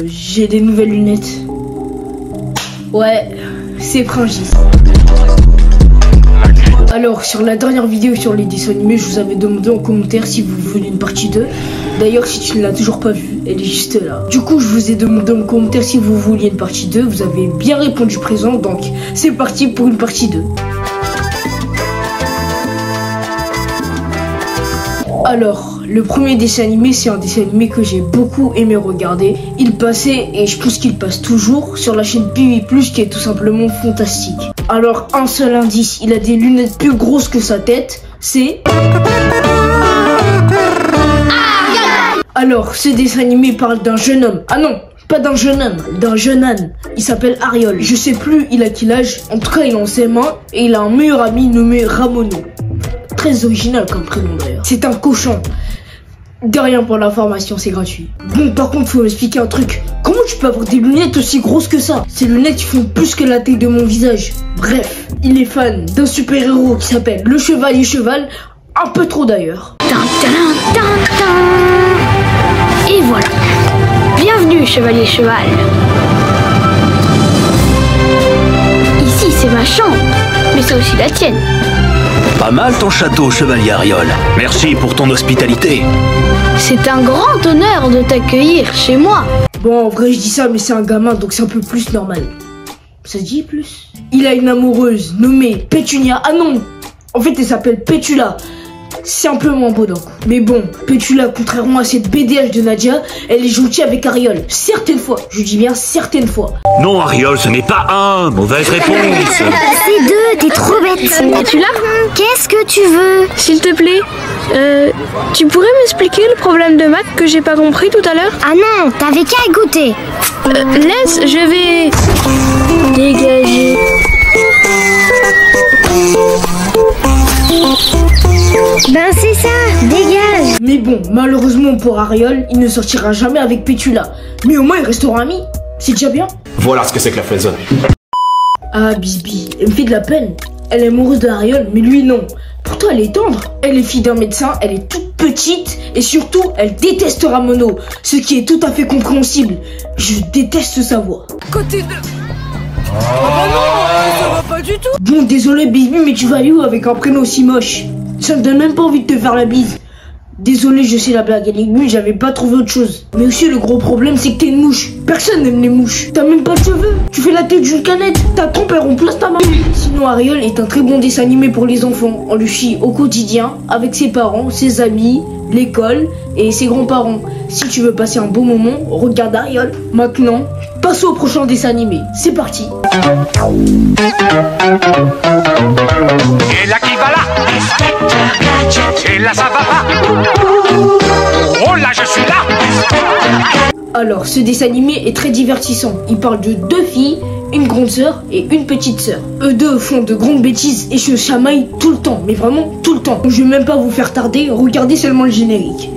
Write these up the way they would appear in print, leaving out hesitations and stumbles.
J'ai des nouvelles lunettes. Ouais, c'est Fringis. Alors, sur la dernière vidéo sur les dessins animés, je vous avais demandé en commentaire si vous voulez une partie 2. D'ailleurs, si tu ne l'as toujours pas vue, elle est juste là. Du coup, je vous ai demandé en commentaire si vous vouliez une partie 2. Vous avez bien répondu présent, donc c'est parti pour une partie 2. Alors, le premier dessin animé, c'est un dessin animé que j'ai beaucoup aimé regarder. Il passait, et je pense qu'il passe toujours, sur la chaîne Piwi+, qui est tout simplement fantastique. Alors, un seul indice, il a des lunettes plus grosses que sa tête, c'est... Alors, ce dessin animé parle d'un jeune homme. Ah non, pas d'un jeune homme, d'un jeune âne. Il s'appelle Ariol. Je sais plus il a quel âge, en tout cas il est en CM1, et il a un meilleur ami nommé Ramono. Très original comme prénom d'ailleurs. C'est un cochon. De rien pour l'information, c'est gratuit. Bon, par contre, faut m'expliquer un truc. Comment tu peux avoir des lunettes aussi grosses que ça? Ces lunettes font plus que la taille de mon visage. Bref, il est fan d'un super-héros qui s'appelle le Chevalier Cheval. Un peu trop d'ailleurs. Et voilà. Bienvenue, Chevalier Cheval. Ici, c'est ma chambre, mais c'est aussi la tienne. Pas mal ton château, Chevalier Ariol. Merci pour ton hospitalité. C'est un grand honneur de t'accueillir chez moi. Bon, en vrai, je dis ça, mais c'est un gamin, donc c'est un peu plus normal. Ça se dit plus? Il a une amoureuse nommée Pétunia. Ah non, en fait, elle s'appelle Pétula. C'est un peu moins beau d'un coup. Mais bon, Pétula, contrairement à cette BDH de Nadia, elle est gentille avec Ariol. Certaines fois, je dis bien certaines fois. Non, Ariol, ce n'est pas un. Mauvaise réponse. C'est deux, t'es trop bête. Pétula, qu'est-ce que tu veux? S'il te plaît, tu pourrais m'expliquer le problème de maths que j'ai pas compris tout à l'heure? Ah non, t'avais qu'à écouter. Laisse, je vais dégager. Ben c'est ça, dégage. Mais bon, malheureusement pour Ariol, il ne sortira jamais avec Pétula. Mais au moins ils resteront amis. C'est déjà bien. Voilà ce que c'est que la friendzone. Ah Bisbi, elle me fait de la peine. Elle est amoureuse d'Ariol, mais lui non. Pourtant elle est tendre. Elle est fille d'un médecin, elle est toute petite et surtout elle déteste Ramono. Ce qui est tout à fait compréhensible. Je déteste sa voix. Côté de... Oh non, ça va pas du tout. Bon, désolé Bisbi, mais tu vas aller où avec un prénom aussi moche? Ça me donne même pas envie de te faire la bise. Désolé, je sais la blague elle est nulle, j'avais pas trouvé autre chose. Mais aussi le gros problème c'est que t'es une mouche. Personne n'aime les mouches. T'as même pas de cheveux. Tu fais la tête d'une canette. Ta trompe elle remplace ta main. Sinon Ariol est un très bon dessin animé pour les enfants. On le suit au quotidien avec ses parents, ses amis, l'école et ses grands-parents. Si tu veux passer un bon moment, regarde Ariol. Maintenant, passons au prochain dessin animé. C'est parti. Et là qui va là? Et là ça va pas? Oh là je suis là! Alors, ce dessin animé est très divertissant. Il parle de deux filles, une grande sœur et une petite sœur. Eux deux font de grandes bêtises et se chamaillent tout le temps, mais vraiment tout le temps. Je vais même pas vous faire tarder, regardez seulement le générique.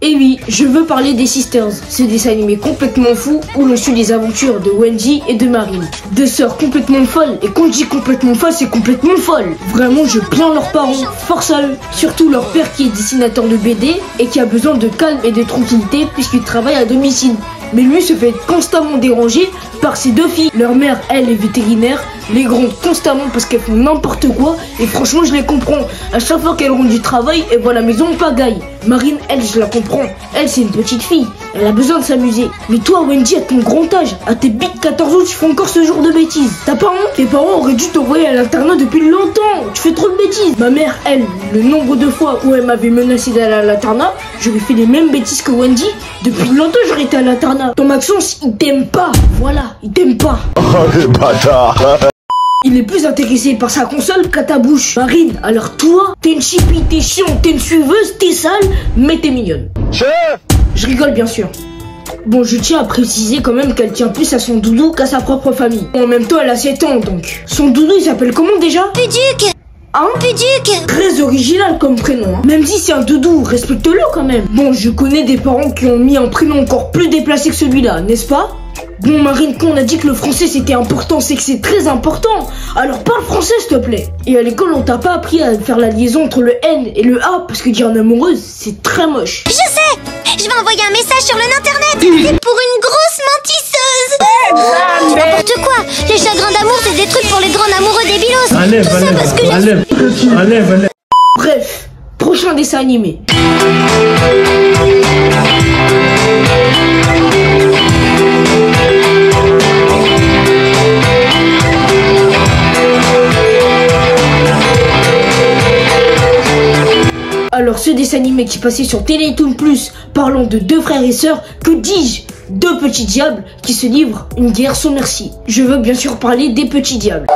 Et oui, je veux parler des Sisters, ce dessin animé complètement fou où l'on suit les aventures de Wendy et de Marine. Deux sœurs complètement folles, et quand je dis complètement folle, c'est complètement folle. Vraiment, je plains leurs parents, force à eux. Surtout leur père qui est dessinateur de BD et qui a besoin de calme et de tranquillité puisqu'il travaille à domicile. Mais lui se fait constamment déranger par ses deux filles. Leur mère, elle, est vétérinaire, les gronde constamment parce qu'elles font n'importe quoi. Et franchement, je les comprends. À chaque fois qu'elles rentrent du travail, elles voient la maison en pagaille. Marine, elle, je la comprends. Elle, c'est une petite fille. Elle a besoin de s'amuser. Mais toi, Wendy, à ton grand âge, à tes bites 14 ans, tu fais encore ce genre de bêtises. T'as pas honte? Tes parents auraient dû t'envoyer à l'internat depuis longtemps. Tu fais trop de bêtises. Ma mère, elle, le nombre de fois où elle m'avait menacé d'aller à l'internat, j'aurais fait les mêmes bêtises que Wendy. Depuis longtemps, j'aurais été à l'internat. Ton Maxence, il t'aime pas. Voilà, il t'aime pas. Oh le bâtard. Il est plus intéressé par sa console qu'à ta bouche. Marine, alors toi, t'es une chipie, t'es chiante, t'es une suiveuse, t'es sale, mais t'es mignonne. Chef! Je rigole bien sûr. Bon, je tiens à préciser quand même qu'elle tient plus à son doudou qu'à sa propre famille. En même temps, elle a 7 ans, donc. Son doudou, il s'appelle comment déjà? Puduc. Oh, Puduc! Très original comme prénom, hein. Même si c'est un doudou, respecte-le quand même. Bon, je connais des parents qui ont mis un prénom encore plus déplacé que celui-là, n'est-ce pas? Bon, Marine, quand on a dit que le français c'était important, c'est que c'est très important. Alors parle français, s'il te plaît. Et à l'école, on t'a pas appris à faire la liaison entre le N et le A, parce que dire en amoureuse, c'est très moche. Je sais! Je vais envoyer un message sur le internet! C'est pour une grosse mentisseuse! N'importe quoi! Les chagrins d'amour, c'est des trucs pour les grands amoureux débilos! Tout ça parce que Enlève. Bref, prochain dessin animé. Alors ce dessin animé qui passait sur Télétoon Plus, parlant de deux frères et sœurs, que dis-je, deux petits diables qui se livrent une guerre sans merci. Je veux bien sûr parler des petits diables.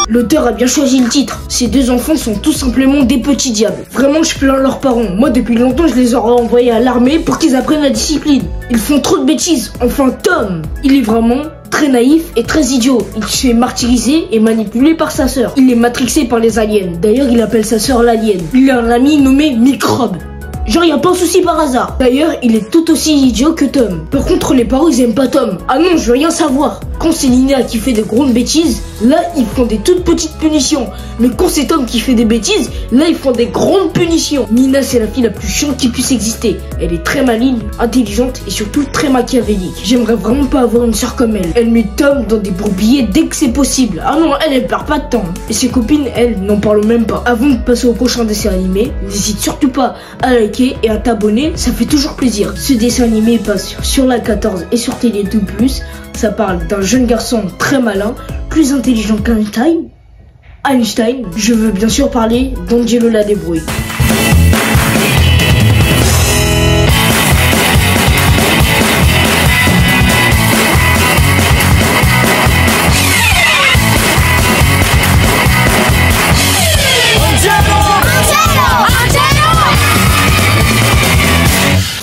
L'auteur a bien choisi le titre. Ces deux enfants sont tout simplement des petits diables. Vraiment, je plains leurs parents. Moi, depuis longtemps, je les aurais envoyés à l'armée pour qu'ils apprennent la discipline. Ils font trop de bêtises. Enfin, Tom, il est vraiment très naïf et très idiot. Il se fait martyriser et manipuler par sa sœur. Il est matrixé par les aliens. D'ailleurs, il appelle sa sœur l'alien. Il a un ami nommé Microbe. Genre, y a pas un souci par hasard. D'ailleurs, il est tout aussi idiot que Tom. Par contre, les parents, ils aiment pas Tom. Ah non, je veux rien savoir. Quand c'est Nina qui fait de grandes bêtises, là, ils font des toutes petites punitions. Mais quand c'est Tom qui fait des bêtises, là, ils font des grandes punitions. Nina, c'est la fille la plus chiante qui puisse exister. Elle est très maligne, intelligente et surtout très machiavélique. J'aimerais vraiment pas avoir une sœur comme elle. Elle met Tom dans des bourbiers dès que c'est possible. Ah non, elle perd pas de temps. Et ses copines, elles, n'en parlent même pas. Avant de passer au prochain dessin animé, n'hésite surtout pas à liker et à t'abonner, ça fait toujours plaisir. Ce dessin animé passe sur la 14 et sur Télétoon Plus. Ça parle d'un jeune garçon très malin, plus intelligent qu'Einstein. Je veux bien sûr parler d'Angelo la débrouille.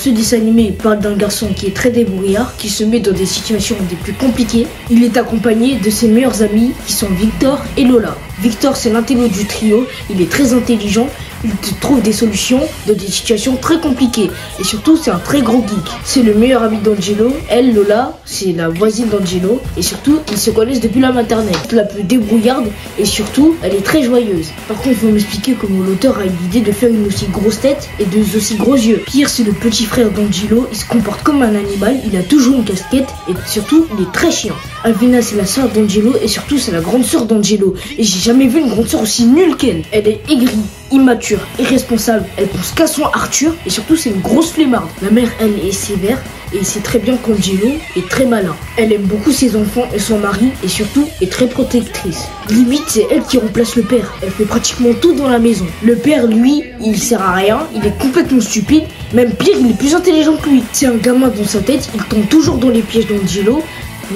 Ce dessin animé parle d'un garçon qui est très débrouillard, qui se met dans des situations des plus compliquées. Il est accompagné de ses meilleurs amis qui sont Victor et Lola. Victor, c'est l'intello du trio, il est très intelligent, il te trouve des solutions dans des situations très compliquées. Et surtout, c'est un très gros geek. C'est le meilleur ami d'Angelo. Elle, Lola, c'est la voisine d'Angelo. Et surtout, ils se connaissent depuis la maternelle. La plus débrouillarde et surtout, elle est très joyeuse. Par contre, il faut m'expliquer comment l'auteur a eu l'idée de faire une aussi grosse tête et deux aussi gros yeux. Pire, c'est le petit frère d'Angelo, il se comporte comme un animal, il a toujours une casquette et surtout, il est très chiant. Alvina, c'est la sœur d'Angelo et surtout, c'est la grande sœur d'Angelo. Et j'ai jamais vu une grande sœur aussi nulle qu'elle. Elle est aigrie, immature, irresponsable, elle pense qu'à son Arthur et surtout c'est une grosse flemmarde. La mère, elle, est sévère et sait très bien qu'Angelo est très malin. Elle aime beaucoup ses enfants et son mari et surtout est très protectrice. Limite, c'est elle qui remplace le père. Elle fait pratiquement tout dans la maison. Le père, lui, il sert à rien, il est complètement stupide, même pire, il est plus intelligent que lui. C'est un gamin dans sa tête, il tombe toujours dans les pièges d'Angelo,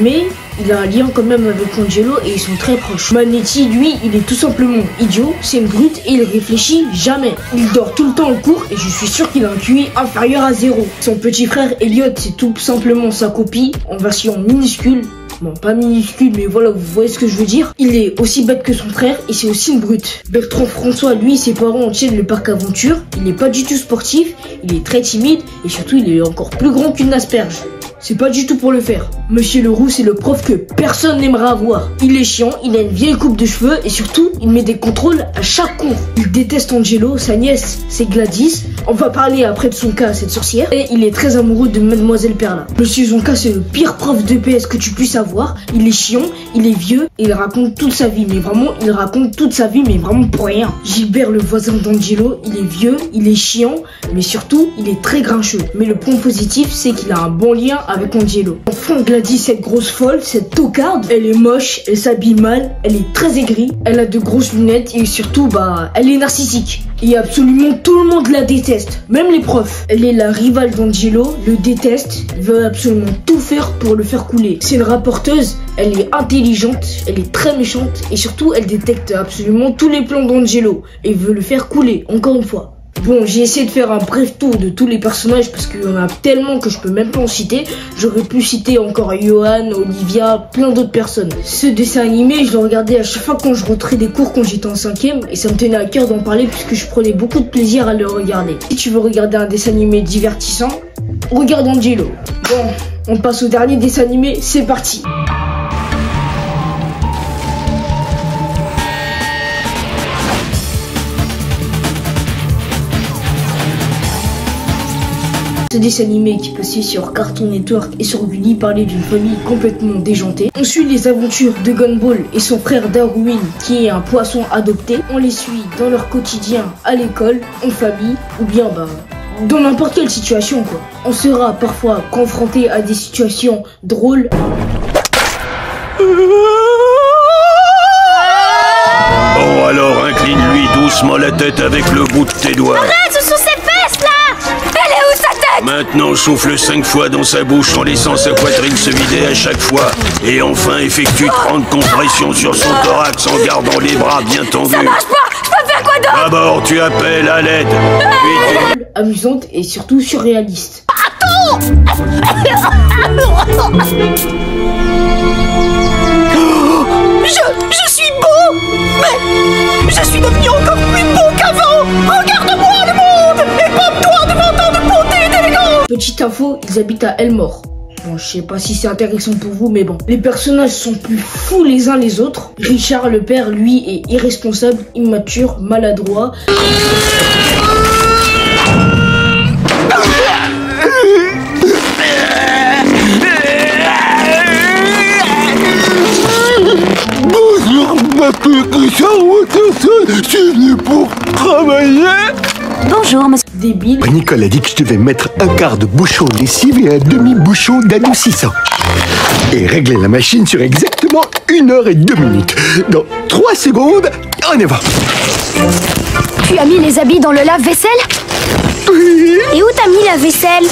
mais il a un lien quand même avec Angelo et ils sont très proches. Manetti, lui, il est tout simplement idiot, c'est une brute et il réfléchit jamais. Il dort tout le temps en cours et je suis sûr qu'il a un QI inférieur à 0. Son petit frère Elliot, c'est tout simplement sa copie en version minuscule. Bon, pas minuscule, mais voilà, vous voyez ce que je veux dire. Il est aussi bête que son frère et c'est aussi une brute. Bertrand François, lui, ses parents tiennent le parc aventure. Il n'est pas du tout sportif, il est très timide et surtout, il est encore plus grand qu'une asperge. C'est pas du tout pour le faire. Monsieur Leroux, c'est le prof que personne n'aimerait avoir. Il est chiant, il a une vieille coupe de cheveux et surtout, il met des contrôles à chaque cours. Il déteste Angelo, sa nièce, c'est Gladys. On va parler après de son cas, cette sorcière. Et il est très amoureux de Mademoiselle Perla. Monsieur Zonka, c'est le pire prof d'EPS que tu puisses avoir. Il est chiant, il est vieux, et il raconte toute sa vie. Mais vraiment, il raconte toute sa vie, mais vraiment pour rien. Gilbert, le voisin d'Angelo, il est vieux, il est chiant, mais surtout, il est très grincheux. Mais le point positif, c'est qu'il a un bon lien avec Angelo. Enfin, Gladys, cette grosse folle, cette tocarde, elle est moche, elle s'habille mal, elle est très aigrie, elle a de grosses lunettes et surtout, elle est narcissique. Et absolument tout le monde la déteste, même les profs. Elle est la rivale d'Angelo, le déteste, veut absolument tout faire pour le faire couler. C'est une rapporteuse, elle est intelligente, elle est très méchante et surtout elle détecte absolument tous les plans d'Angelo et veut le faire couler, encore une fois. Bon, j'ai essayé de faire un bref tour de tous les personnages parce qu'il y en a tellement que je peux même pas en citer. J'aurais pu citer encore Johan, Olivia, plein d'autres personnes. Ce dessin animé, je le regardais à chaque fois quand je rentrais des cours quand j'étais en 5e et ça me tenait à cœur d'en parler puisque je prenais beaucoup de plaisir à le regarder. Si tu veux regarder un dessin animé divertissant, regarde Angelo. Bon, on passe au dernier dessin animé, c'est parti. Ce dessin animé qui passait sur Cartoon Network et sur Gulli parlait d'une famille complètement déjantée. On suit les aventures de Gumball et son frère Darwin qui est un poisson adopté. On les suit dans leur quotidien à l'école, en famille ou bien dans n'importe quelle situation quoi. On sera parfois confronté à des situations drôles. Bon alors incline-lui doucement la tête avec le bout de tes doigts. Arrête, ce sont ses fesses là! Elle est où sa tête? Maintenant souffle 5 fois dans sa bouche en laissant sa poitrine se vider à chaque fois. Et enfin effectue 30 compressions sur son thorax en gardant les bras bien tendus. Ça marche pas! Je peux faire quoi d'autre? D'abord tu appelles à l'aide. Puis Amusante et surtout surréaliste. Je suis beau, mais je suis devenu encore plus beau qu'avant. Regarde-moi le monde et pompe-toi devant tant de beauté et d'élégance. Petite info, ils habitent à Elmore. Bon, je sais pas si c'est intéressant pour vous, mais bon. Les personnages sont plus fous les uns les autres. Richard, le père, lui, est irresponsable, immature, maladroit. Bonjour, ma petite Richard Watterson, je suis venu pour travailler. Bonjour, monsieur. Débile. Nicole a dit que je devais mettre un quart de bouchon de lessive et un demi-bouchon d'adoucissant. Et régler la machine sur exactement 1 heure et 2 minutes. Dans 3 secondes, on y va. Tu as mis les habits dans le lave-vaisselle? Oui. Et où t'as mis la vaisselle?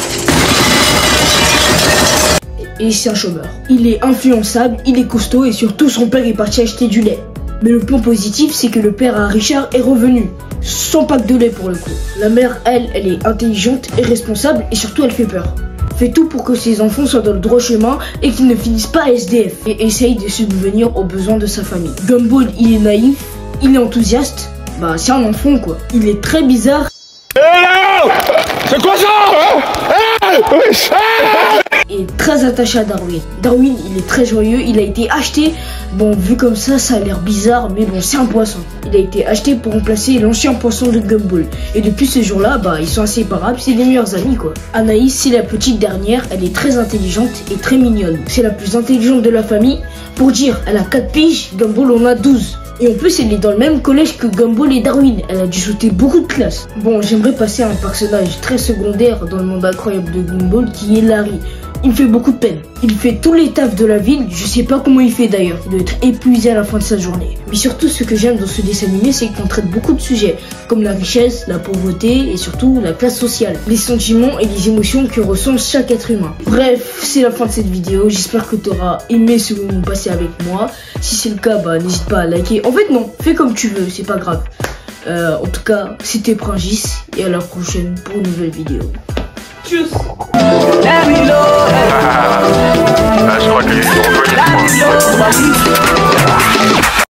Et c'est un chômeur. Il est influençable, il est costaud et surtout son père est parti acheter du lait. Mais le point positif, c'est que le père à Richard est revenu. Sans pack de lait pour le coup. La mère, elle est intelligente et responsable et surtout elle fait peur. Fait tout pour que ses enfants soient dans le droit chemin et qu'ils ne finissent pas SDF. Et essaye de subvenir aux besoins de sa famille. Gumball, il est naïf, il est enthousiaste. C'est un enfant quoi. Il est très bizarre. C'est quoi ça? Et très attaché à Darwin. Darwin, il est très joyeux, il a été acheté. Bon, vu comme ça a l'air bizarre, mais bon, c'est un poisson. Il a été acheté pour remplacer l'ancien poisson de Gumball. Et depuis ce jour-là, ils sont inséparables, c'est les meilleurs amis, quoi. Anaïs, c'est la petite dernière, elle est très intelligente et très mignonne. C'est la plus intelligente de la famille. Pour dire, elle a 4 piges, Gumball en a 12. Et en plus, elle est dans le même collège que Gumball et Darwin. Elle a dû sauter beaucoup de classes. Bon, j'aimerais passer à un personnage très secondaire dans le monde incroyable de Gumball qui est Larry. Il me fait beaucoup de peine. Il fait tous les tafs de la ville, je sais pas comment il fait d'ailleurs. Il doit être épuisé à la fin de sa journée. Mais surtout, ce que j'aime dans ce dessin animé, c'est qu'on traite beaucoup de sujets, comme la richesse, la pauvreté et surtout la classe sociale. Les sentiments et les émotions que ressent chaque être humain. Bref, c'est la fin de cette vidéo. J'espère que tu auras aimé ce moment passé avec moi. Si c'est le cas, n'hésite pas à liker. En fait, non, fais comme tu veux, c'est pas grave. En tout cas, c'était Pringis et à la prochaine pour une nouvelle vidéo. Tchuss. je crois que